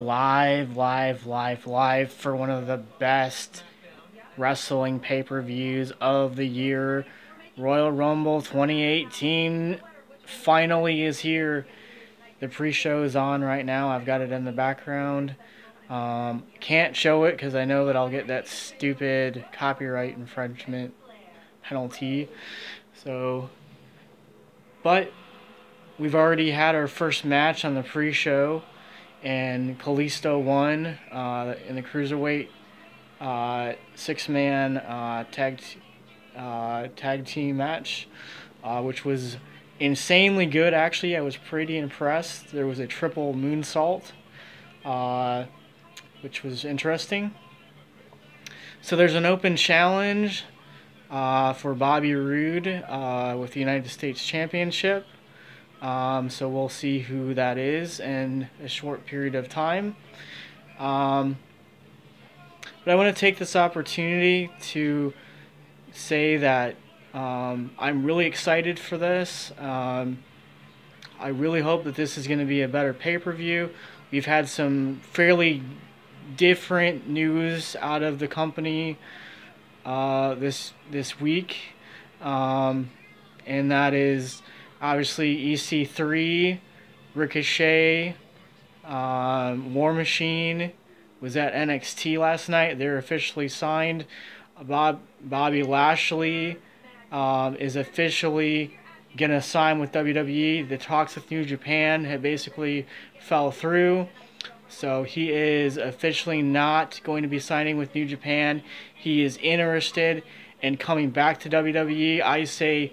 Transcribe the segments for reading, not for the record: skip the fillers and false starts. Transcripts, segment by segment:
Live for one of the best wrestling pay-per-views of the year. Royal Rumble 2018 finally is here. The pre-show is on right now. I've got it in the background. Can't show it because I know that I'll get that stupid copyright infringement penalty. So, but we've already had our first match on the pre-show, and Kalisto won in the cruiserweight six-man tag team match, which was insanely good. Actually, I was pretty impressed. There was a triple moonsault, which was interesting. So there's an open challenge for Bobby Roode with the United States Championship. So we'll see who that is in a short period of time. But I want to take this opportunity to say that I'm really excited for this. I really hope that this is going to be a better pay-per-view. We've had some fairly different news out of the company this week, and that is obviously EC3, Ricochet, War Machine was at NXT last night. They're officially signed. Bobby Lashley is officially going to sign with WWE. The talks with New Japan had basically fell through. So he is officially not going to be signing with New Japan. He is interested in coming back to WWE. I say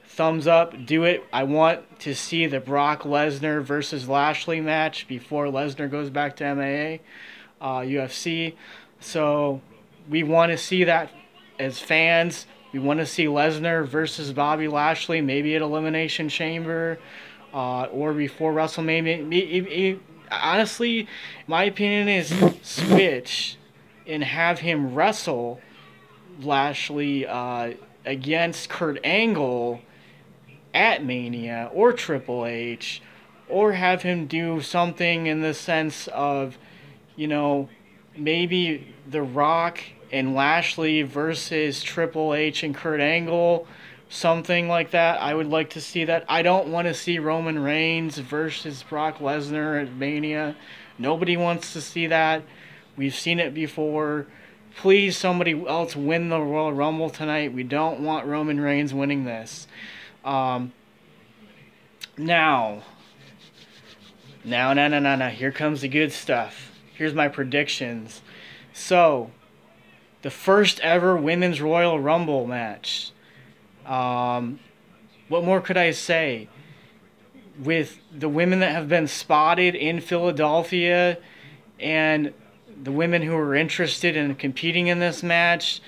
thumbs up, do it. I want to see the Brock Lesnar versus Lashley match before Lesnar goes back to UFC. So we want to see that as fans. We want to see Lesnar versus Bobby Lashley, maybe at Elimination Chamber or before WrestleMania. Honestly, my opinion is switch and have him wrestle Lashley against Kurt Angle at Mania or Triple H, or have him do something in the sense of, maybe The Rock and Lashley versus Triple H and Kurt Angle, something like that. I would like to see that. I don't want to see Roman Reigns versus Brock Lesnar at Mania. Nobody wants to see that. We've seen it before. Please, somebody else win the Royal Rumble tonight. We don't want Roman Reigns winning this. Now. Here comes the good stuff. Here's my predictions. So, the first ever Women's Royal Rumble match. What more could I say? With the women that have been spotted in Philadelphia and the women who are interested in competing in this match,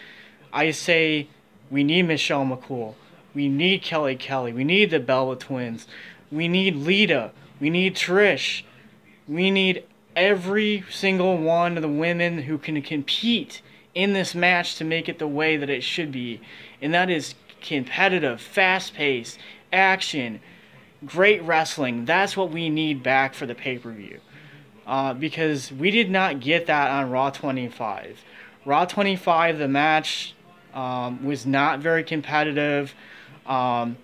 I say we need Michelle McCool. We need Kelly Kelly. We need the Bella Twins. We need Lita. We need Trish. We need every single one of the women who can compete in this match to make it the way that it should be. And that is competitive, fast-paced, action, great wrestling. That's what we need back for the pay-per-view. Because we did not get that on Raw 25. Raw 25, the match was not very competitive. And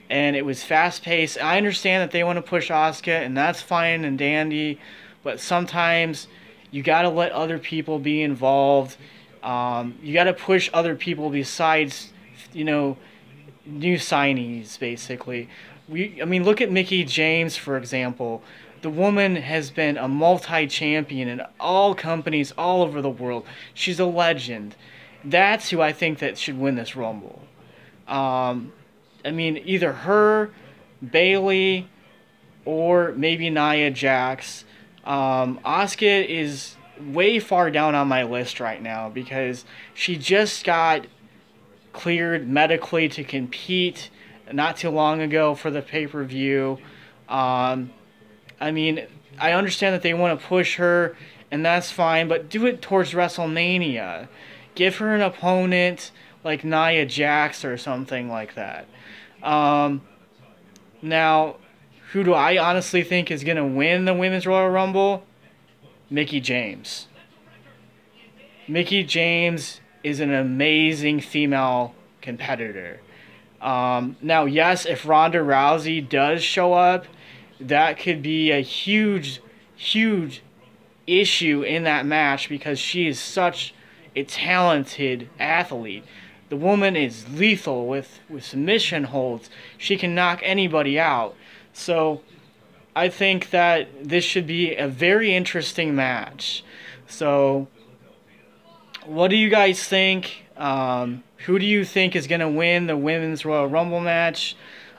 it was fast-paced. I understand that they want to push Asuka, and that's fine and dandy, but sometimes you got to let other people be involved. You got to push other people besides, new signees, basically. Look at Mickie James, for example. The woman has been a multi-champion in all companies all over the world. She's a legend. That's who I think that should win this Rumble. Either her, Bayley, or maybe Nia Jax. Asuka is way far down on my list right now because she just got cleared medically to compete not too long ago for the pay-per-view. I understand that they want to push her, and that's fine, but do it towards WrestleMania. Give her an opponent like Nia Jax or something like that. Now, who do I honestly think is going to win the Women's Royal Rumble? Mickie James. Mickie James is an amazing female competitor. Now, yes, if Ronda Rousey does show up, that could be a huge, huge issue in that match because she is such a talented athlete. The woman is lethal with submission holds. She can knock anybody out. So I think that this should be a very interesting match. So what do you guys think? Who do you think is going to win the Women's Royal Rumble match?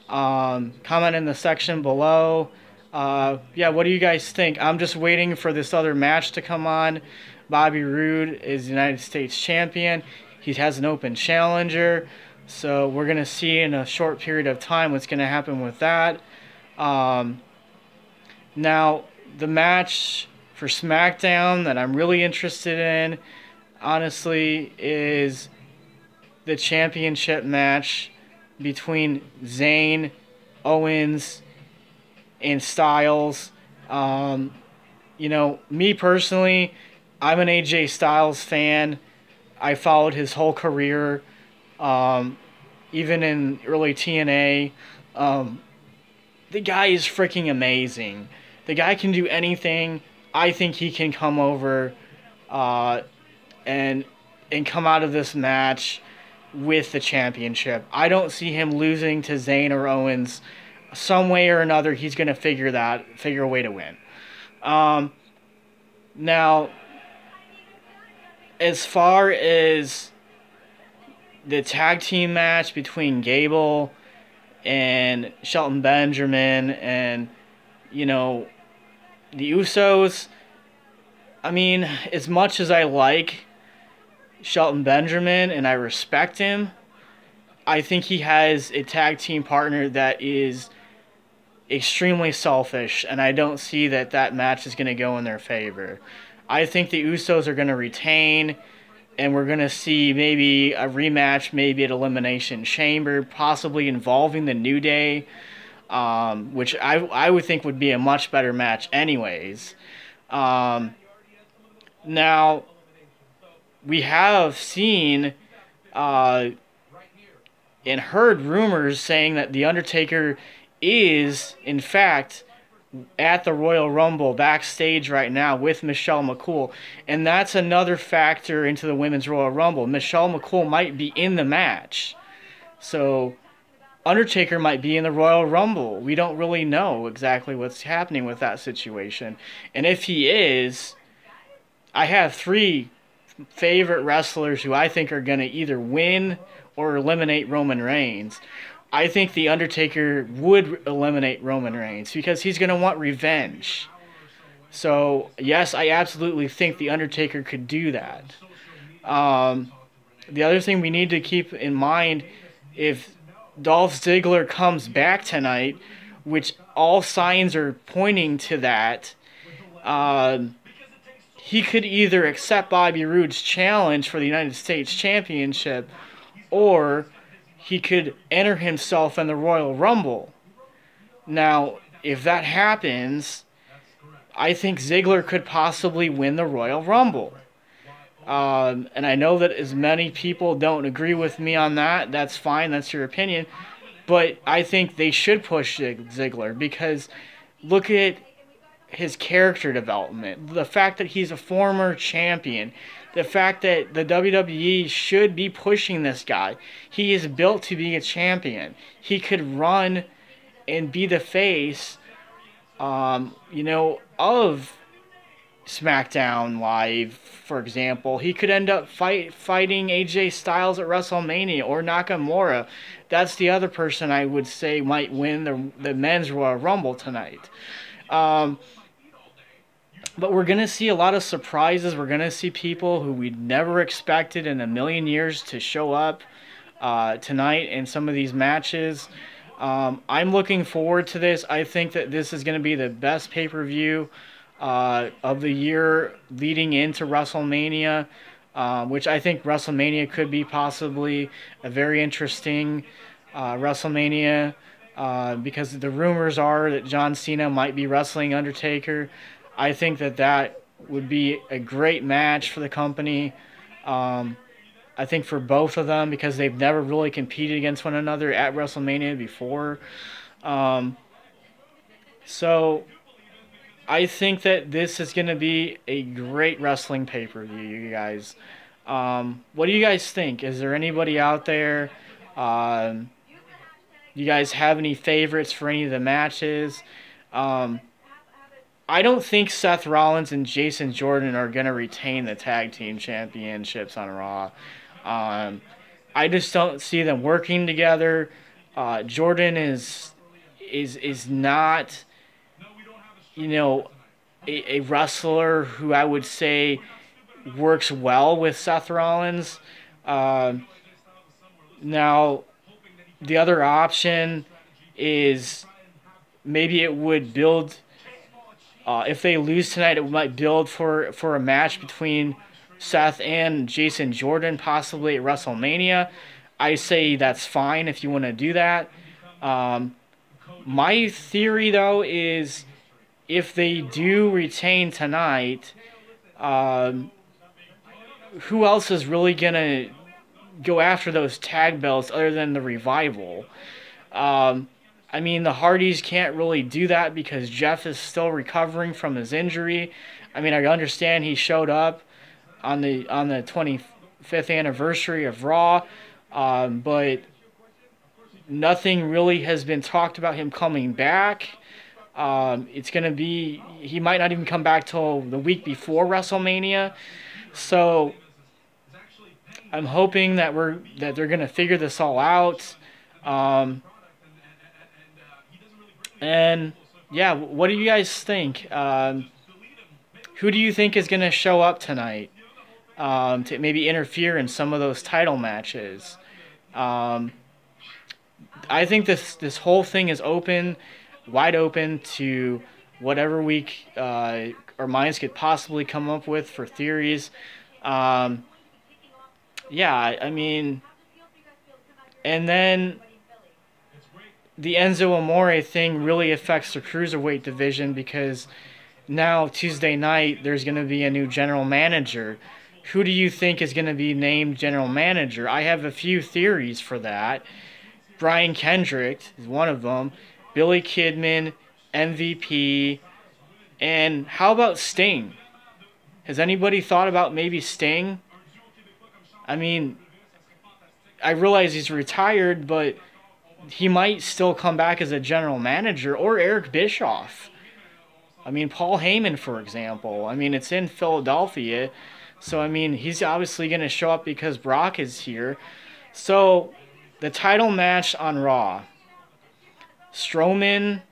Comment in the section below. Yeah, what do you guys think? I'm just waiting for this other match to come on. Bobby Roode is the United States champion. He has an open challenger. So we're going to see in a short period of time what's going to happen with that. Now, the match for SmackDown that I'm really interested in, honestly, is the championship match between Zayn, Owens, and Styles. You know, me personally, I'm an AJ Styles fan. I followed his whole career, even in early TNA. The guy is freaking amazing. The guy can do anything. I think he can come over and come out of this match with the championship. I don't see him losing to Zayn or Owens. Some way or another, he's going to figure a way to win. Now, as far as the tag team match between Gable and Shelton Benjamin and, you know, the Usos, I mean, as much as I like Shelton Benjamin and I respect him, I think he has a tag team partner that is extremely selfish, and I don't see that match is going to go in their favor. I think the Usos are going to retain, and we're going to see maybe a rematch, maybe at Elimination Chamber, possibly involving the New Day, which I would think would be a much better match anyways. Now, we have seen and heard rumors saying that The Undertaker is, in fact, at the Royal Rumble backstage right now with Michelle McCool. And that's another factor into the Women's Royal Rumble. Michelle McCool might be in the match. So Undertaker might be in the Royal Rumble. We don't really know exactly what's happening with that situation. And if he is, I have 3 favorite wrestlers who I think are going to either win or eliminate Roman Reigns. I think The Undertaker would eliminate Roman Reigns because he's going to want revenge. So, yes, I absolutely think The Undertaker could do that. The other thing we need to keep in mind, if Dolph Ziggler comes back tonight, which all signs are pointing to that, he could either accept Bobby Roode's challenge for the United States Championship, or he could enter himself in the Royal Rumble. Now, if that happens, I think Ziggler could possibly win the Royal Rumble. And I know that as many people don't agree with me on that. That's fine. That's your opinion. But I think they should push Ziggler because look at his character development. The fact that he's a former champion. The fact that the WWE should be pushing this guy. He is built to be a champion. He could run and be the face, of SmackDown Live, for example. He could end up fighting AJ Styles at WrestleMania or Nakamura. That's the other person I would say might win the Men's Royal Rumble tonight. But we're going to see a lot of surprises. We're going to see people who we never expected in a million years to show up tonight in some of these matches. I'm looking forward to this. I think that this is going to be the best pay-per-view of the year leading into WrestleMania, which I think WrestleMania could be possibly a very interesting WrestleMania because the rumors are that John Cena might be wrestling Undertaker. I think that would be a great match for the company. Um, I think for both of them because they've never really competed against one another at WrestleMania before. Um, so I think that this is going to be a great wrestling pay-per-view, you guys. What do you guys think? Is there anybody out there? Um, you guys have any favorites for any of the matches? Um, I don't think Seth Rollins and Jason Jordan are going to retain the tag team championships on Raw. Um, I just don't see them working together. Jordan is not, you know, a wrestler who I would say works well with Seth Rollins. Uh, Now, the other option is maybe it would build. If they lose tonight, it might build for a match between Seth and Jason Jordan, possibly at WrestleMania. I say that's fine if you want to do that. Um, my theory, though, is if they do retain tonight, um, who else is really going to go after those tag belts other than the Revival? Um, I mean, the Hardys can't really do that because Jeff is still recovering from his injury. I mean, I understand he showed up on the 25th anniversary of Raw, but nothing really has been talked about him coming back. It's gonna be he might not even come back till the week before WrestleMania, so I'm hoping that they're gonna figure this all out. Um, and yeah, what do you guys think? Who do you think is gonna show up tonight to maybe interfere in some of those title matches? Um, I think this whole thing is wide open to whatever our minds could possibly come up with for theories. Um, yeah, I mean, and then the Enzo Amore thing really affects the cruiserweight division because now Tuesday night there's going to be a new general manager. Who do you think is going to be named general manager? I have a few theories for that. Brian Kendrick is one of them. Billy Kidman, MVP, and how about Sting? Has anybody thought about maybe Sting? I mean, I realize he's retired, but he might still come back as a general manager, or Eric Bischoff. I mean, Paul Heyman, for example. I mean, it's in Philadelphia, so I mean, he's obviously going to show up because Brock is here. So, the title match on Raw: Strowman,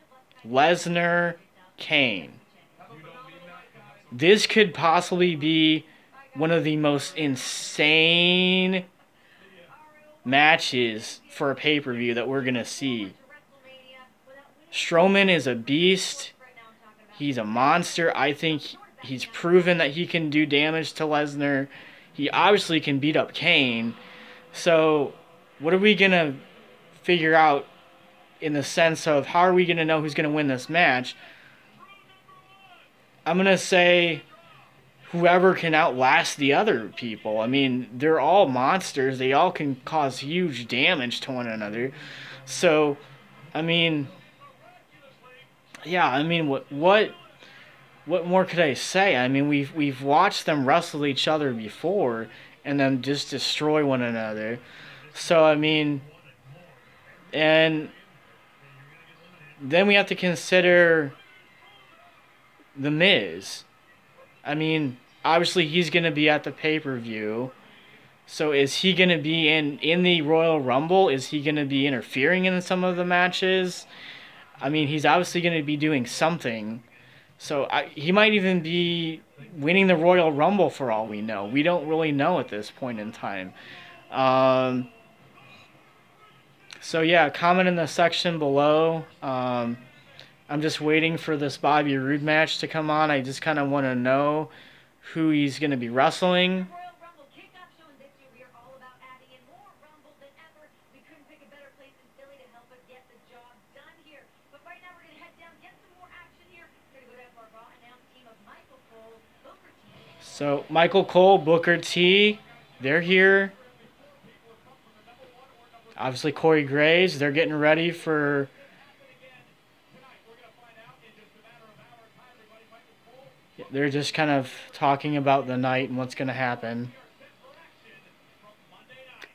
Lesnar, Kane. This could possibly be one of the most insane matches for a pay-per-view that we're going to see. Strowman is a beast. He's a monster. I think he's proven that he can do damage to Lesnar. He obviously can beat up Kane. So, what are we going to figure out in the sense of how are we going to know who's going to win this match? I'm going to say whoever can outlast the other people. I mean, they're all monsters. They all can cause huge damage to one another. So, I mean, yeah, I mean, what more could I say? I mean, we've watched them wrestle each other before and then just destroy one another. So, I mean, and then we have to consider The Miz. I mean, obviously he's going to be at the pay-per-view. So is he going to be in the Royal Rumble? Is he going to be interfering in some of the matches? I mean, he's obviously going to be doing something. So he might even be winning the Royal Rumble for all we know. We don't really know at this point in time. So yeah, comment in the section below. I'm just waiting for this Bobby Roode match to come on. I just kind of want to know who he's going to be wrestling. So Michael Cole, Booker T, they're here. Obviously Corey Graves, they're getting ready for... They're just kind of talking about the night and what's going to happen.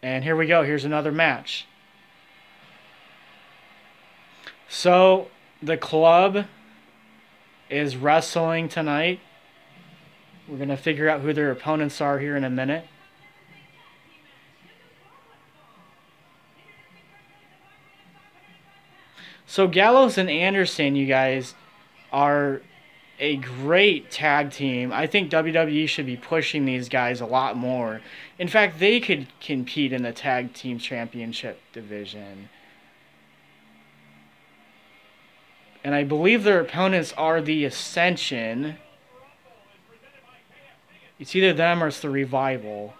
And here we go. Here's another match. So the club is wrestling tonight. We're going to figure out who their opponents are here in a minute. So Gallows and Anderson, you guys, are a great tag team. I think WWE should be pushing these guys a lot more. In fact, they could compete in the tag team championship division. And I believe their opponents are the Ascension. It's either them or it's the Revival.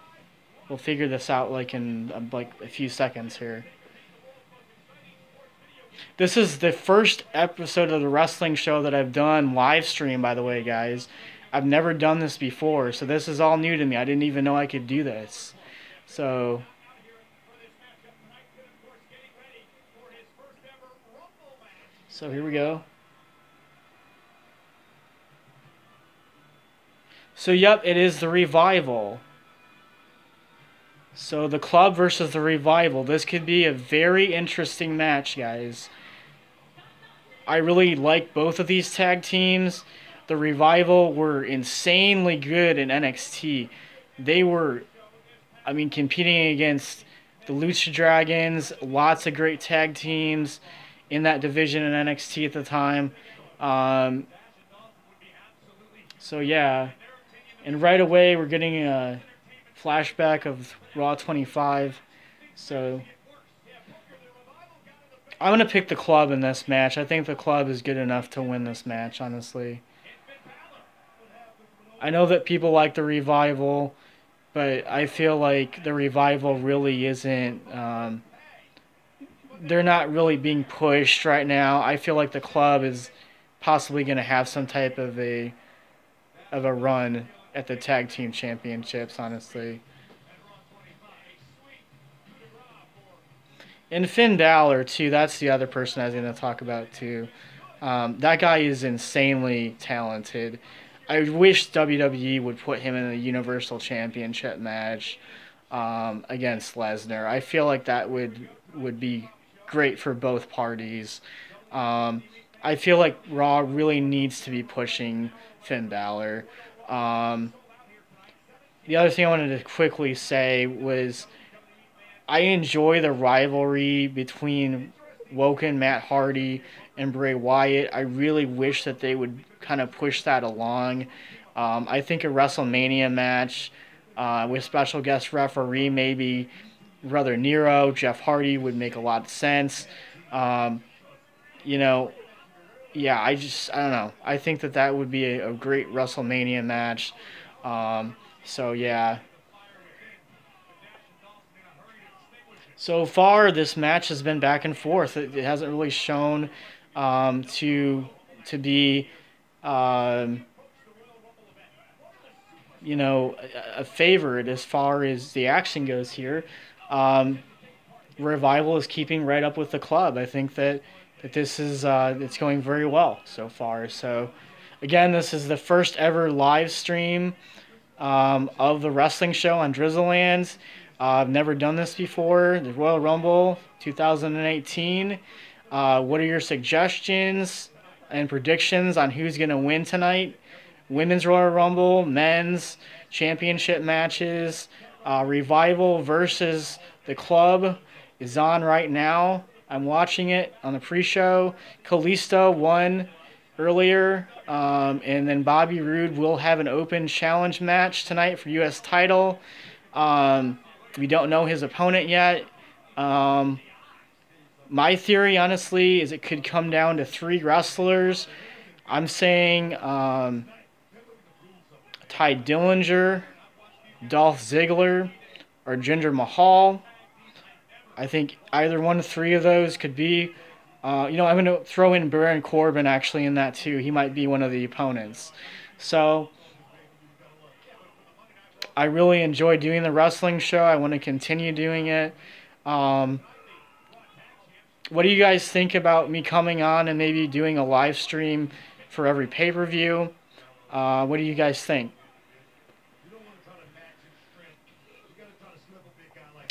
We'll figure this out in a few seconds here. This is the first episode of the wrestling show that I've done live stream, by the way, guys. I've never done this before, so this is all new to me. I didn't even know I could do this. So here we go. So, yep, it is the Revival. So, the club versus the Revival. This could be a very interesting match, guys. I really like both of these tag teams. The Revival were insanely good in NXT. They were, competing against the Lucha Dragons. Lots of great tag teams in that division in NXT at the time. So, yeah. And right away, we're getting a flashback of Raw 25. So I'm going to pick the club in this match. I think the club is good enough to win this match, honestly. I know that people like the Revival, but I feel like the Revival really isn't... they're not really being pushed right now. I feel like the club is possibly going to have some type of a run at the tag team championships, honestly. And Finn Balor, too, that's the other person I was going to talk about, too. That guy is insanely talented. I wish WWE would put him in a Universal Championship match against Lesnar. I feel like that would be great for both parties. I feel like Raw really needs to be pushing Finn Balor. The other thing I wanted to quickly say was I enjoy the rivalry between Woken, Matt Hardy, and Bray Wyatt. I really wish that they would kind of push that along. I think a WrestleMania match with special guest referee, maybe Brother Nero, Jeff Hardy, would make a lot of sense. Yeah, I don't know. I think that would be a great WrestleMania match. So, yeah. So far, this match has been back and forth. It hasn't really shown to be, a favorite as far as the action goes here. Revival is keeping right up with the club. I think that this is it's going very well so far. So, again, this is the first ever live stream of the wrestling show on Drizzlelands. I've never done this before. The Royal Rumble 2018. What are your suggestions and predictions on who's going to win tonight? Women's Royal Rumble, men's championship matches. Revival versus the club is on right now. I'm watching it on the pre-show. Kalisto won earlier. And then Bobby Roode will have an open challenge match tonight for U.S. title. We don't know his opponent yet. My theory, honestly, is it could come down to 3 wrestlers. I'm saying Ty Dillinger, Dolph Ziggler, or Jinder Mahal. I think either one of 3 of those could be. I'm going to throw in Baron Corbin actually in that too. He might be one of the opponents. So I really enjoy doing the wrestling show. I want to continue doing it. Um, what do you guys think about me coming on and maybe doing a live stream for every pay-per-view? What do you guys think?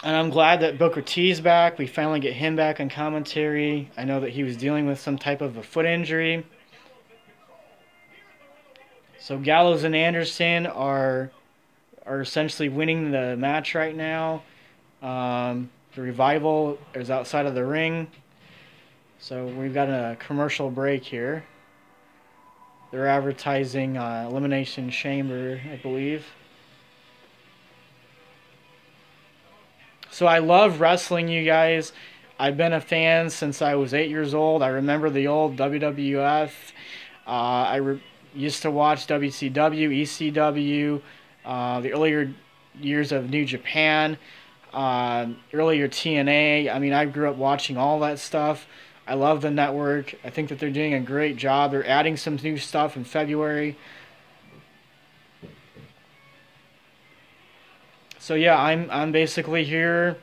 And I'm glad that Booker T's back. We finally get him back on commentary. I know that he was dealing with some type of a foot injury. So Gallows and Anderson are essentially winning the match right now. The Revival is outside of the ring. So we've got a commercial break here. They're advertising Elimination Chamber, I believe. So I love wrestling, you guys. I've been a fan since I was 8 years old. I remember the old WWF. Used to watch WCW, ECW, the earlier years of New Japan, earlier TNA. I mean, I grew up watching all that stuff. I love the network. I think that they're doing a great job. They're adding some new stuff in February. So yeah, I'm basically here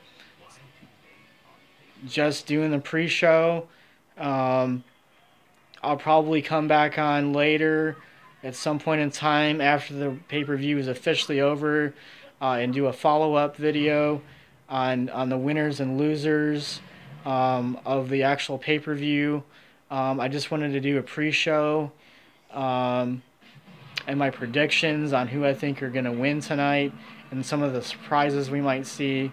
just doing the pre-show. I'll probably come back on later at some point in time after the pay-per-view is officially over and do a follow-up video on the winners and losers of the actual pay-per-view. I just wanted to do a pre-show and my predictions on who I think are going to win tonight and some of the surprises we might see.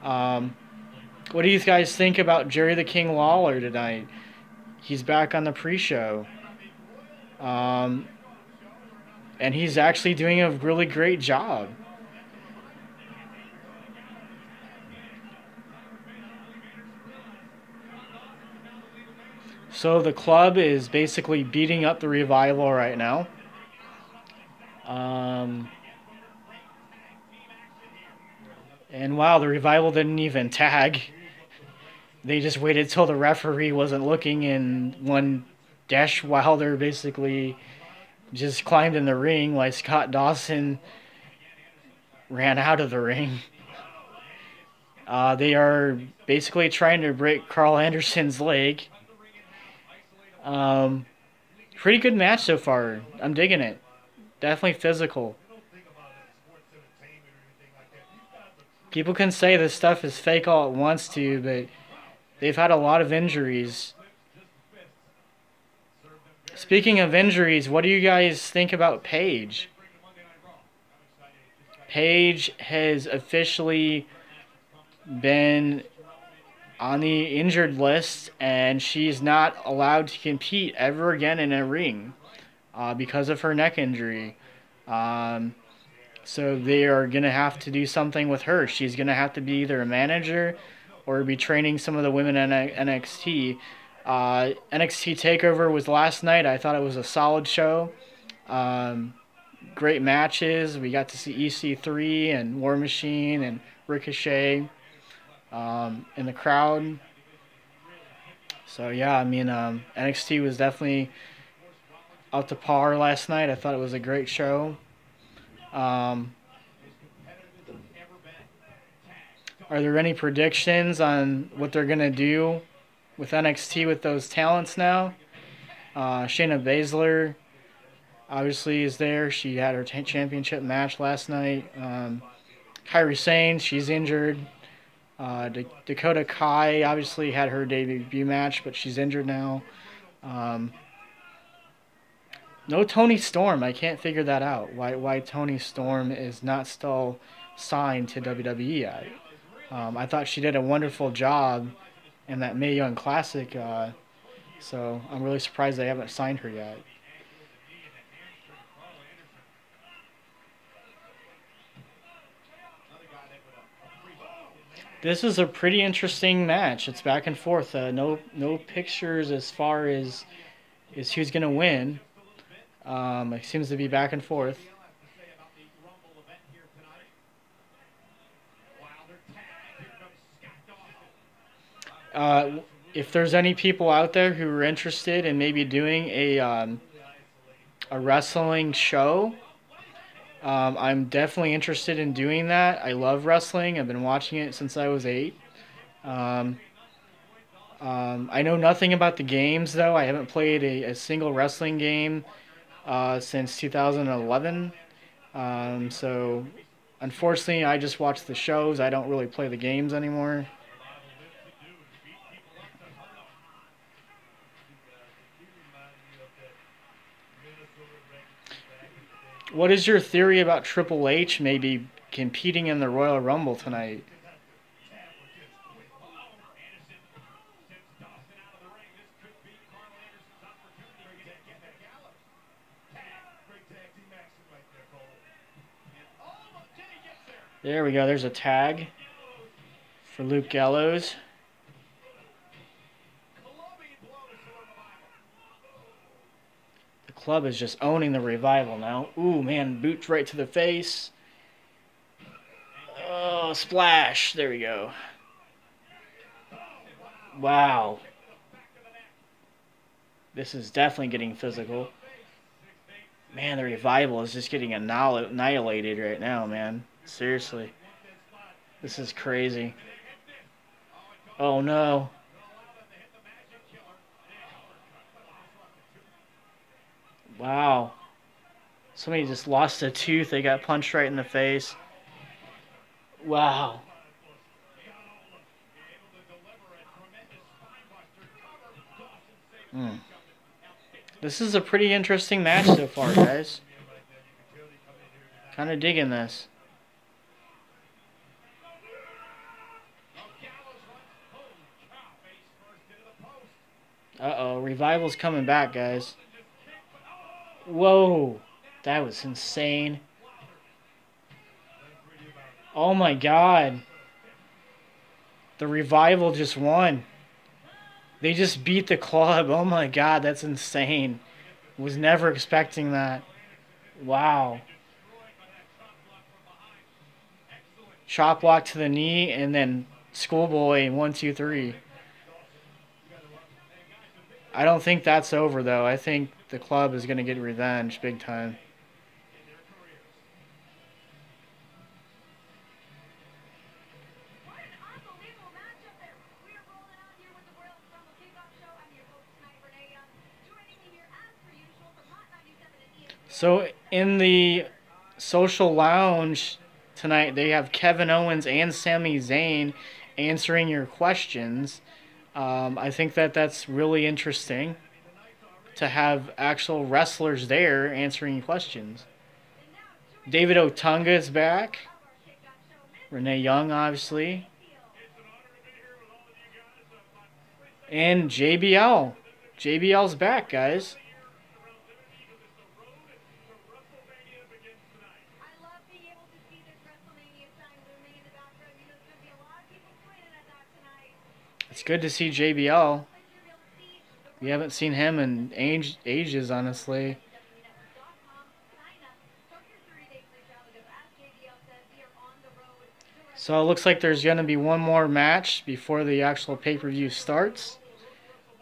What do you guys think about Jerry the King Lawler tonight? He's back on the pre-show. And he's actually doing a really great job. So the club is basically beating up the Revival right now. And wow, the Revival didn't even tag. They just waited till the referee wasn't looking, and one Dash Wilder basically just climbed in the ring while Scott Dawson ran out of the ring. They are basically trying to break Carl Anderson's leg. Pretty good match so far. I'm digging it. Definitely physical. People can say this stuff is fake all it wants to, but they've had a lot of injuries. Speaking of injuries, what do you guys think about Paige? Paige has officially been on the injured list, and she's not allowed to compete ever again in a ring because of her neck injury. So they are going to have to do something with her. She's going to have to be either a manager or be training some of the women in NXT. NXT TakeOver was last night. I thought it was a solid show. Great matches. We got to see EC3 and War Machine and Ricochet in the crowd. So yeah, I mean, NXT was definitely up to par last night. I thought it was a great show. Are there any predictions on what they're going to do with NXT with those talents now? Shayna Baszler obviously is there. She had her championship match last night. Kairi Sane, she's injured. Dakota Kai obviously had her debut match, but she's injured now. No Toni Storm. I can't figure that out. Why Toni Storm is not still signed to WWE yet. I thought she did a wonderful job in that Mae Young Classic, so I'm really surprised they haven't signed her yet. This is a pretty interesting match. It's back and forth. No pictures as far as who's going to win. It seems to be back and forth. If there's any people out there who are interested in maybe doing a wrestling show, I'm definitely interested in doing that. I love wrestling. I've been watching it since I was 8. Um, I know nothing about the games, though. I haven't played a single wrestling game since 2011. So, unfortunately, I just watch the shows. I don't really play the games anymore. What is your theory about Triple H maybe competing in the Royal Rumble tonight? There we go. There's a tag for Luke Gallows. The club is just owning the Revival now. Ooh, man, boots right to the face. Oh, splash. There we go. Wow. This is definitely getting physical. Man, the Revival is just getting annihilated right now, man. Seriously. This is crazy. Oh, no. Wow. Somebody just lost a tooth. They got punched right in the face. Wow. Mm. This is a pretty interesting match so far, guys. Kind of digging this. Uh-oh, Revival's coming back, guys. Whoa. That was insane. Oh my god. The Revival just won. They just beat the club. Oh my god, that's insane. Was never expecting that. Wow. Chop block to the knee and then schoolboy 1, 2, 3. I don't think that's over though. I think the club is going to get revenge big time. So in the social lounge tonight, they have Kevin Owens and Sami Zayn answering your questions. I think that's really interesting to have actual wrestlers there answering questions. David Otunga is back. Renee Young, obviously. And JBL. JBL's back, guys. It's good to see JBL. We haven't seen him in ages, honestly. So it looks like there's going to be one more match before the actual pay-per-view starts.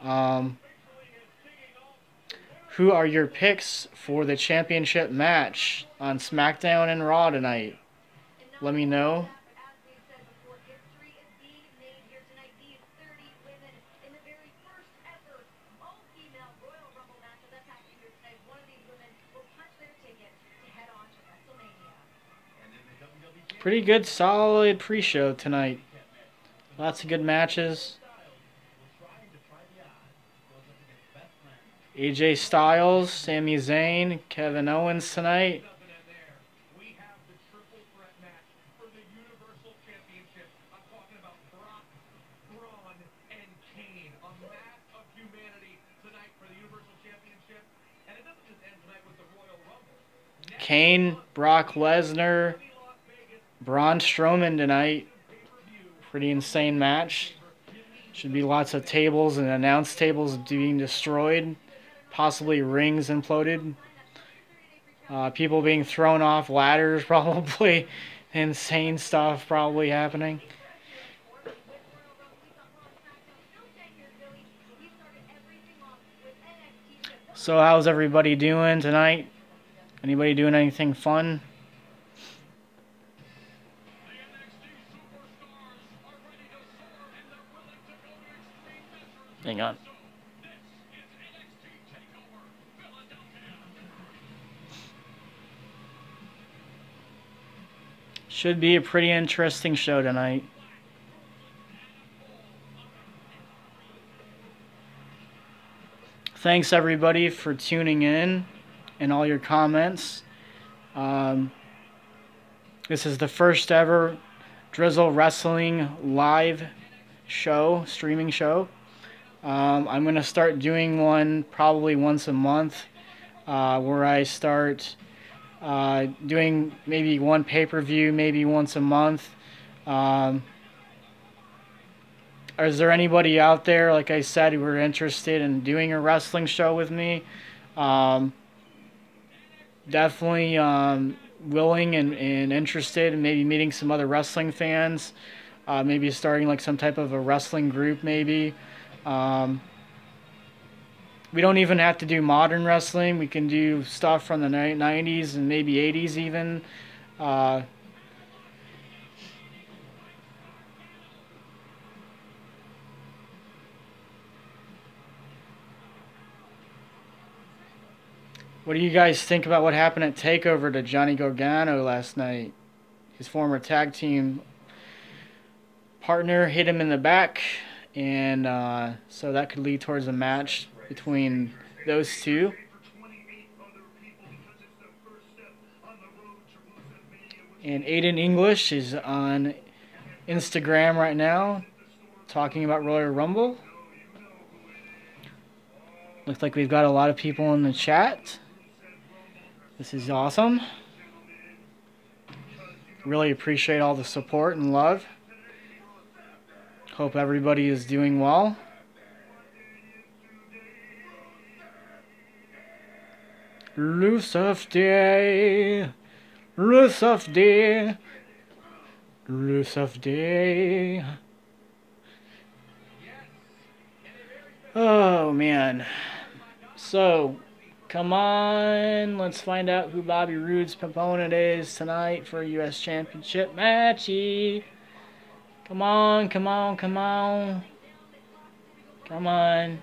Who are your picks for the championship match on SmackDown and Raw tonight? Let me know. Pretty good, solid pre-show tonight. Lots of good matches. AJ Styles, Sami Zayn, Kevin Owens tonight. Kane, Brock Lesnar, Braun Strowman tonight. Pretty insane match. Should be lots of tables and announce tables being destroyed. Possibly rings imploded. People being thrown off ladders, probably. Insane stuff probably happening. So how's everybody doing tonight? Anybody doing anything fun? Hang on. Should be a pretty interesting show tonight. Thanks everybody for tuning in and all your comments. This is the first ever Drizzle Wrestling live show, streaming show. I'm going to start doing one probably once a month where I start doing maybe one pay-per-view, maybe once a month. Is there anybody out there, like I said, who are interested in doing a wrestling show with me? Definitely willing and interested in maybe meeting some other wrestling fans. Maybe starting like some type of a wrestling group maybe. We don't even have to do modern wrestling. We can do stuff from the 90s and maybe 80s even. What do you guys think about what happened at TakeOver to Johnny Gargano last night? His former tag team partner hit him in the back, and so that could lead towards a match between those two. And Aiden English is on Instagram right now talking about Royal Rumble. Looks like we've got a lot of people in the chat. This is awesome. Really appreciate all the support and love. Hope everybody is doing well. Rusev Day. Rusev Day. Rusev Day. Oh, man. So, come on. Let's find out who Bobby Roode's opponent is tonight for a U.S. Championship matchy. Come on, come on, come on. Come on.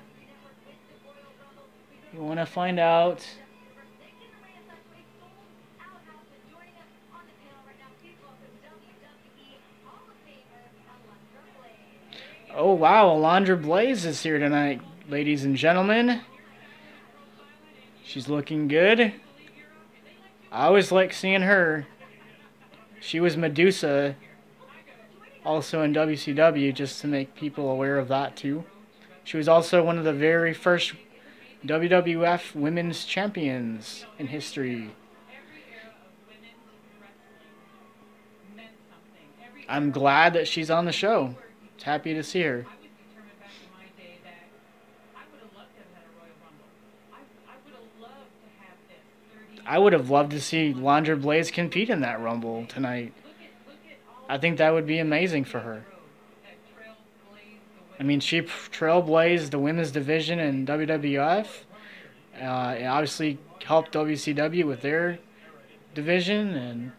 You want to find out. Oh, wow. Alundra Blaze is here tonight, ladies and gentlemen. She's looking good. I always like seeing her. She was Medusa also in WCW, just to make people aware of that too. She was also one of the very first WWF Women's Champions in history. I'm glad that she's on the show. Happy to see her. I would have loved to see Alundra Blaze compete in that Rumble tonight. I think that would be amazing for her. I mean, she trailblazed the women's division in WWF. It obviously helped WCW with their division, and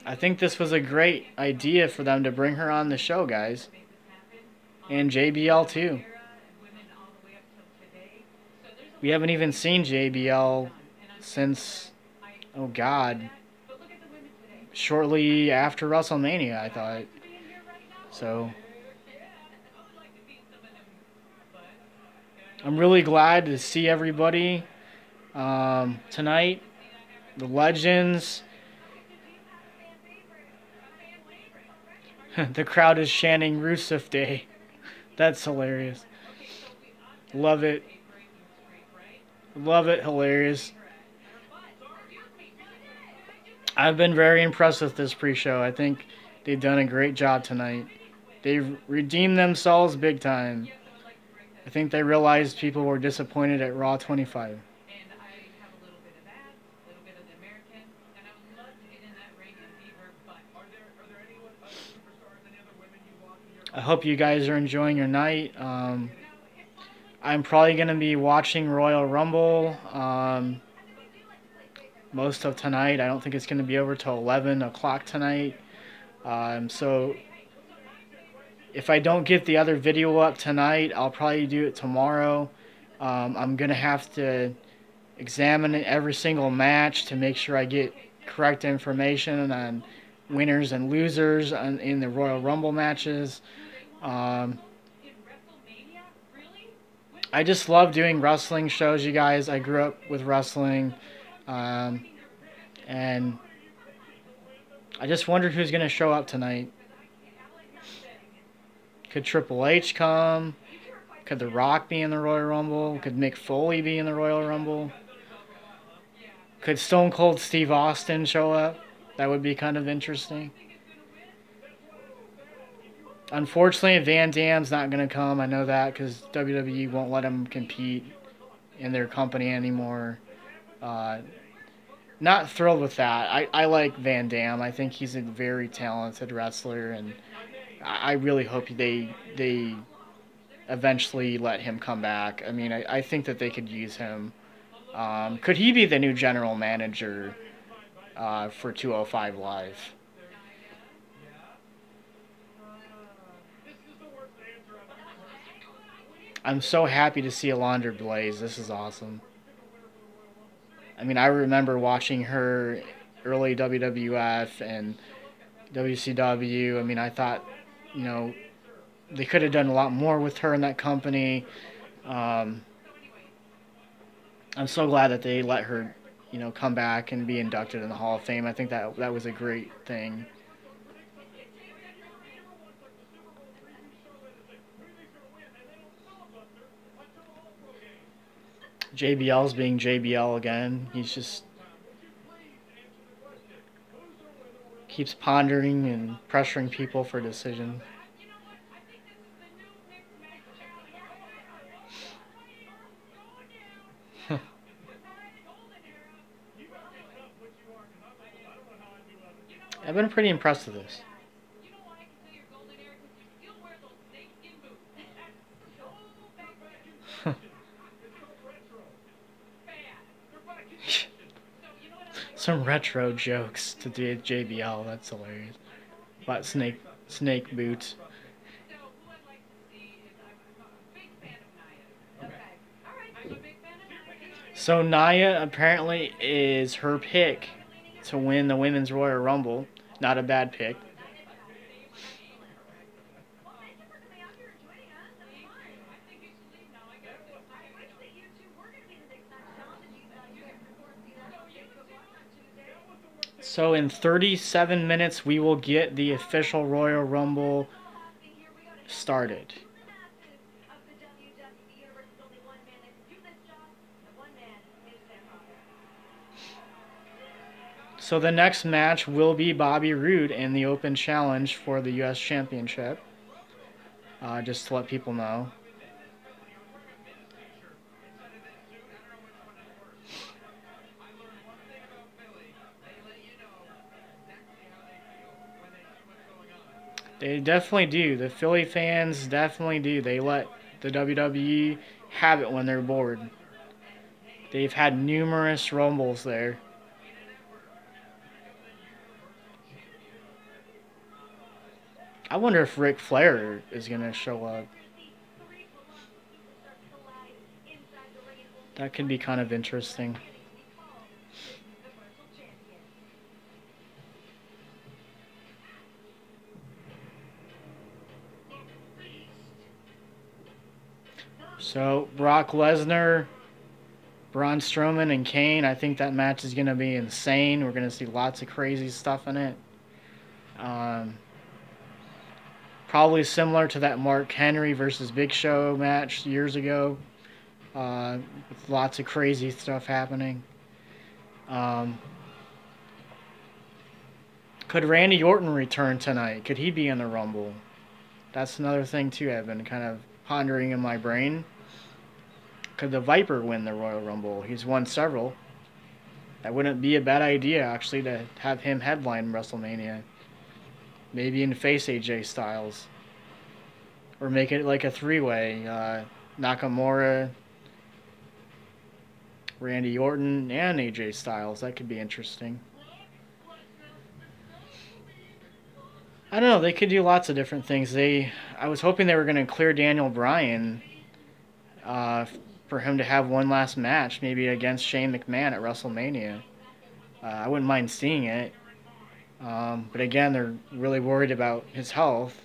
I think this was a great idea for them to bring her on the show, guys. And JBL too. We haven't even seen JBL since, oh God, shortly after WrestleMania, I thought. So I'm really glad to see everybody tonight. The legends. The crowd is chanting Rusev Day. That's hilarious. Love it. Love it. Hilarious. I've been very impressed with this pre-show. I think they've done a great job tonight. They've redeemed themselves big time. I think they realized people were disappointed at Raw 25. I hope you guys are enjoying your night. I'm probably going to be watching Royal Rumble most of tonight. I don't think it's going to be over till 11 o'clock tonight. So If I don't get the other video up tonight, I'll probably do it tomorrow. I'm going to have to examine every single match to make sure I get correct information on winners and losers in the Royal Rumble matches. I just love doing wrestling shows, you guys. I grew up with wrestling. And I just wondered who's going to show up tonight. Could Triple H come? Could The Rock be in the Royal Rumble? Could Mick Foley be in the Royal Rumble? Could Stone Cold Steve Austin show up? That would be kind of interesting. Unfortunately, Van Dam's not going to come. I know that because WWE won't let him compete in their company anymore. Not thrilled with that. I like Van Dam. I think he's a very talented wrestler, and I really hope they eventually let him come back. I mean, I think that they could use him. Could he be the new general manager for 205 Live? I'm so happy to see Alundra Blaze. This is awesome. I mean, I remember watching her early WWF and WCW. I mean, I thought, you know, they could have done a lot more with her in that company. I'm so glad that they let her, you know, come back and be inducted in the Hall of Fame. I think that was a great thing. JBL's being JBL again. He's just keeps pondering and pressuring people for decision. I've been pretty impressed with this. Some retro jokes to do JBL. That's hilarious. About snake boots. So Nia apparently is her pick to win the Women's Royal Rumble. Not a bad pick. So in 37 minutes, we will get the official Royal Rumble started. So the next match will be Bobby Roode in the Open Challenge for the U.S. Championship. Just to let people know. They definitely do. The Philly fans definitely do. They let the WWE have it when they're bored. They've had numerous Rumbles there. I wonder if Ric Flair is going to show up. That could be kind of interesting. So, Brock Lesnar, Braun Strowman, and Kane. I think that match is going to be insane. We're going to see lots of crazy stuff in it. Probably similar to that Mark Henry versus Big Show match years ago. With lots of crazy stuff happening. Could Randy Orton return tonight? Could he be in the Rumble? That's another thing, too, I've been kind of pondering in my brain. Could the Viper win the Royal Rumble? He's won several. That wouldn't be a bad idea, actually, to have him headline WrestleMania. Maybe in face AJ Styles. Or make it like a three-way. Nakamura, Randy Orton, and AJ Styles. That could be interesting. I don't know. They could do lots of different things. I was hoping they were going to clear Daniel Bryan uh, for him to have one last match, maybe against Shane McMahon at WrestleMania. I wouldn't mind seeing it. But again, they're really worried about his health.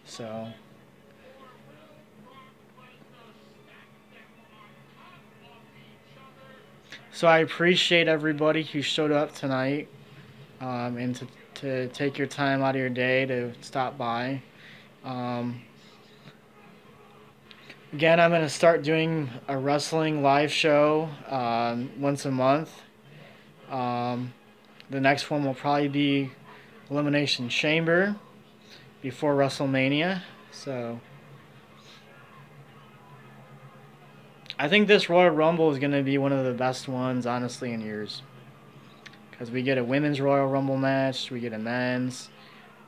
So, so I appreciate everybody who showed up tonight, and to take your time out of your day to stop by. Um, Again, I'm going to start doing a wrestling live show once a month. Um, the next one will probably be Elimination Chamber before WrestleMania. So I think this Royal Rumble is going to be one of the best ones, honestly, in years. Because we get a women's Royal Rumble match, we get a men's,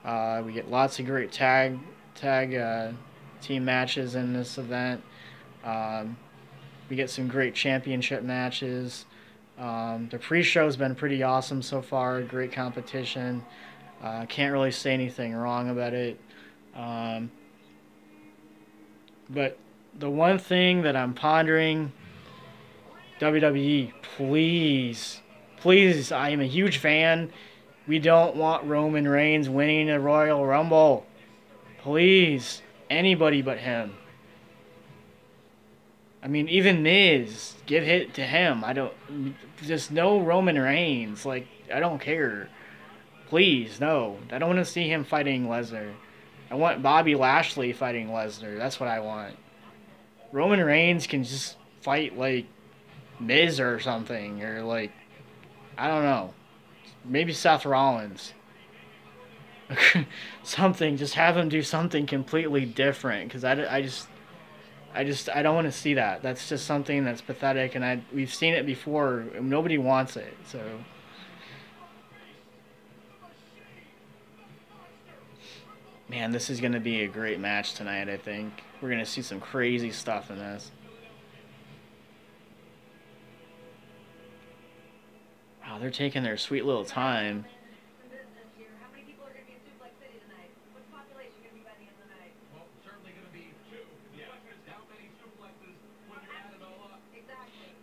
we get lots of great tag team matches in this event. Um, we get some great championship matches. The pre-show's been pretty awesome so far. Great competition. Can't really say anything wrong about it. Um, but the one thing that I'm pondering, WWE, please, please, I am a huge fan. We don't want Roman Reigns winning a Royal Rumble. Please, anybody but him. I mean, even Miz, give it to him. I don't, just no Roman Reigns. Like, I don't care. Please, no. I don't want to see him fighting Lesnar. I want Bobby Lashley fighting Lesnar. That's what I want. Roman Reigns can just fight, like, Miz or something. Or, like, I don't know. Maybe Seth Rollins. Something. Just have him do something completely different. Because I don't want to see that. That's just something that's pathetic. And we've seen it before. Nobody wants it. So... Man, this is going to be a great match tonight, I think. We're going to see some crazy stuff in this. Wow, they're taking their sweet little time.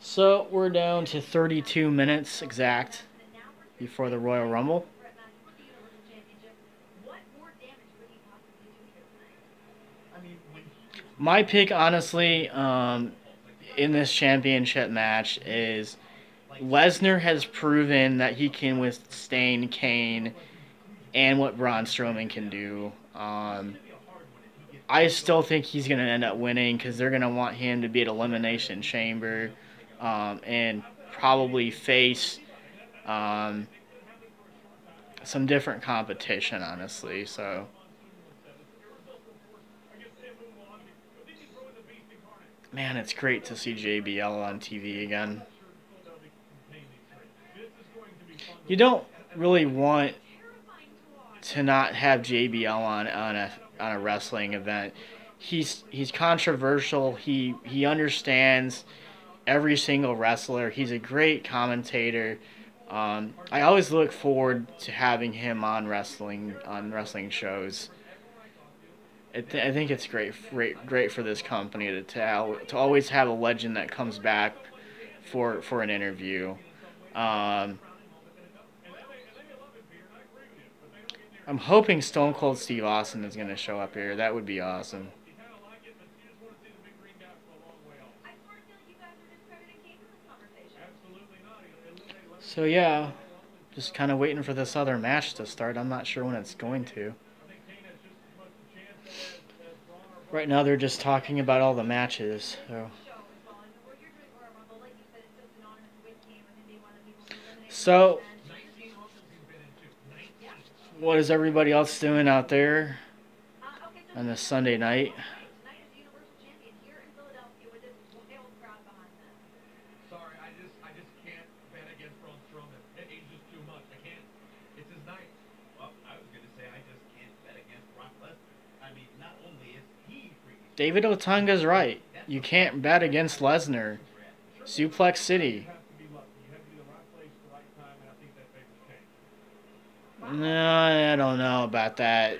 So, we're down to 32 minutes exact before the Royal Rumble. My pick, honestly, in this championship match is Lesnar has proven that he can withstand Kane and what Braun Strowman can do. I still think he's going to end up winning because they're going to want him to be at Elimination Chamber and probably face some different competition, honestly. So, man, it's great to see JBL on TV again. You don't really want to not have JBL on a wrestling event. He's controversial. He understands every single wrestler. He's a great commentator. I always look forward to having him on wrestling shows. I think it's great for this company to always have a legend that comes back for an interview. I'm hoping Stone Cold Steve Austin is going to show up here. That would be awesome. So yeah, just kind of waiting for this other match to start. I'm not sure when it's going to. Right now they're just talking about all the matches. So what is everybody else doing out there on this Sunday night? David Otunga's right. You can't bet against Lesnar. Suplex City. No, I don't know about that.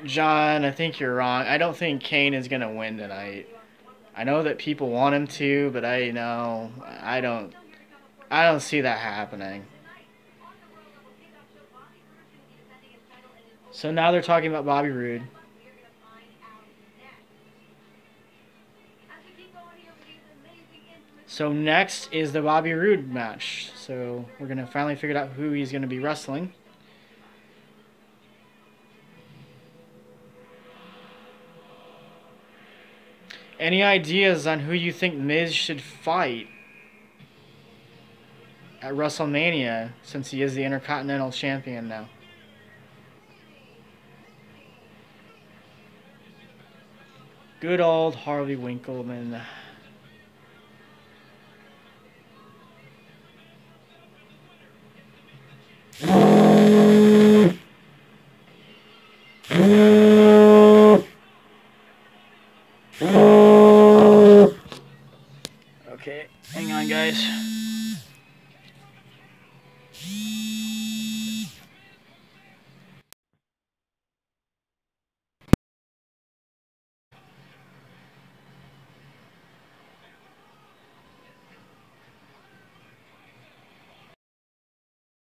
John, I think you're wrong. I don't think Kane is going to win tonight. I know that people want him to, but I don't see that happening. So now they're talking about Bobby Roode. So next is the Bobby Roode match. So we're going to finally figure out who he's going to be wrestling. Any ideas on who you think Miz should fight at WrestleMania, since he is the Intercontinental Champion now? Good old Harley Winkleman. Okay, hang on, guys.